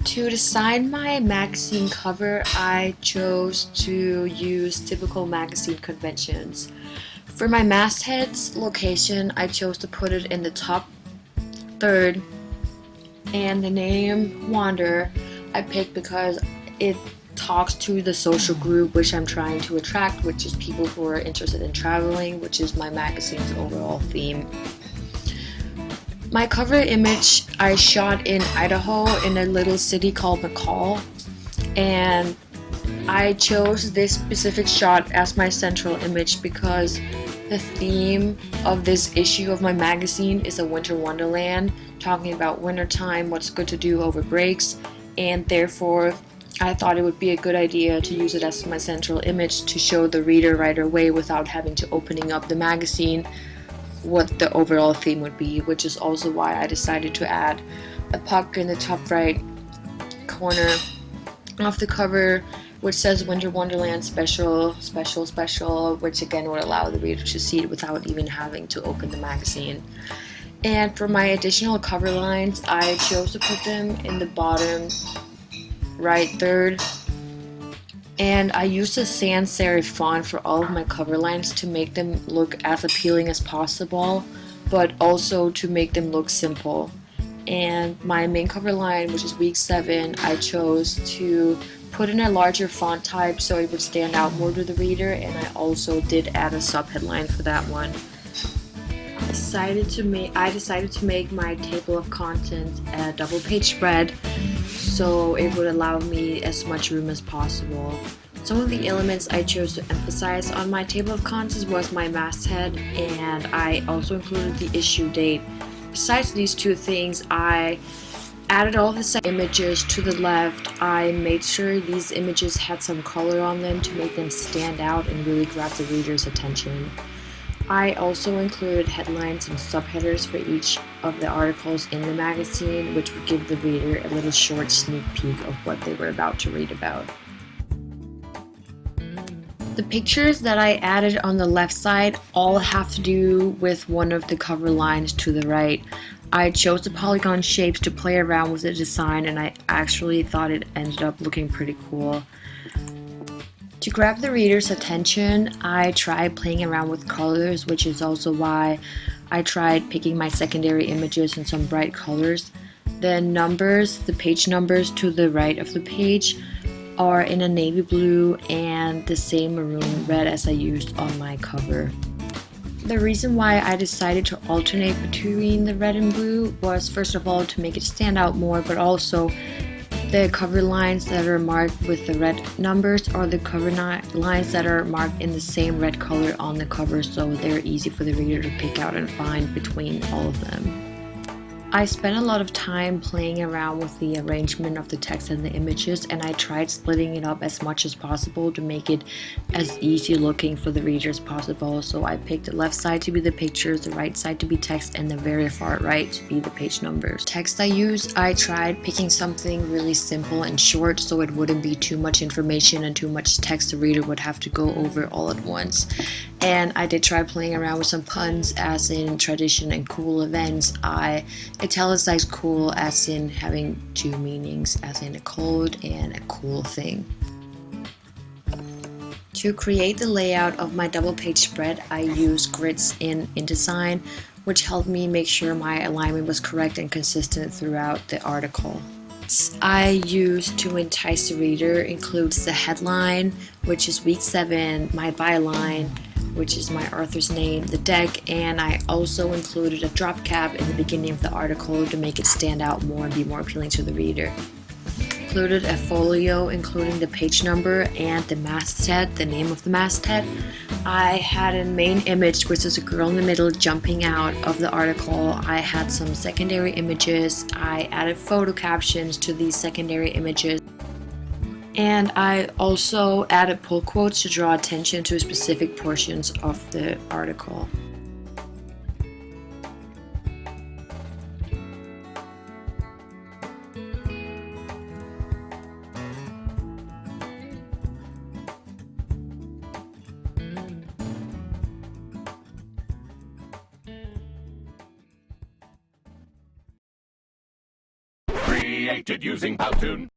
To design my magazine cover, I chose to use typical magazine conventions. For my masthead's location, I chose to put it in the top third, and the name Wander I picked because it talks to the social group which I'm trying to attract, which is people who are interested in traveling, which is my magazine's overall theme. My cover image I shot in Idaho in a little city called McCall, and I chose this specific shot as my central image because the theme of this issue of my magazine is a winter wonderland, talking about wintertime, what's good to do over breaks, and therefore I thought it would be a good idea to use it as my central image to show the reader right away without having to opening up the magazine what the overall theme would be, which is also why I decided to add a puck in the top right corner of the cover which says Winter Wonderland Special, Special, Special, which again would allow the reader to see it without even having to open the magazine. And for my additional cover lines, I chose to put them in the bottom right third, and I used a sans serif font for all of my cover lines to make them look as appealing as possible, but also to make them look simple. And my main cover line, which is week 7, I chose to put in a larger font type so it would stand out more to the reader, and I also did add a subheadline for that one. I decided to make my table of contents a double page spread so it would allow me as much room as possible. Some of the elements I chose to emphasize on my table of contents was my masthead, and I also included the issue date. Besides these two things, I added all the images to the left. I made sure these images had some color on them to make them stand out and really grab the reader's attention. I also included headlines and subheaders for each of the articles in the magazine, which would give the reader a little short sneak peek of what they were about to read about. The pictures that I added on the left side all have to do with one of the cover lines to the right. I chose the polygon shapes to play around with the design, and I actually thought it ended up looking pretty cool. To grab the reader's attention, I tried playing around with colors, which is also why I tried picking my secondary images in some bright colors. The page numbers to the right of the page are in a navy blue and the same maroon red as I used on my cover. The reason why I decided to alternate between the red and blue was first of all to make it stand out more, but also the cover lines that are marked with the red numbers are the cover lines that are marked in the same red color on the cover, so they're easy for the reader to pick out and find between all of them. I spent a lot of time playing around with the arrangement of the text and the images, and I tried splitting it up as much as possible to make it as easy looking for the reader as possible. So I picked the left side to be the pictures, the right side to be text, and the very far right to be the page numbers. Text I tried picking something really simple and short so it wouldn't be too much information and too much text the reader would have to go over all at once. And I did try playing around with some puns, as in tradition and cool events. I italicized cool as in having two meanings, as in a cold and a cool thing. To create the layout of my double page spread, I used grids in InDesign, which helped me make sure my alignment was correct and consistent throughout the article. I used to entice the reader includes the headline, which is week 7, my byline, which is my author's name, the deck, and I also included a drop cap in the beginning of the article to make it stand out more and be more appealing to the reader. Included a folio including the page number and the masthead, the name of the masthead. I had a main image, which is a girl in the middle jumping out of the article. I had some secondary images. I added photo captions to these secondary images. And I also added pull quotes to draw attention to specific portions of the article. created using Powtoon.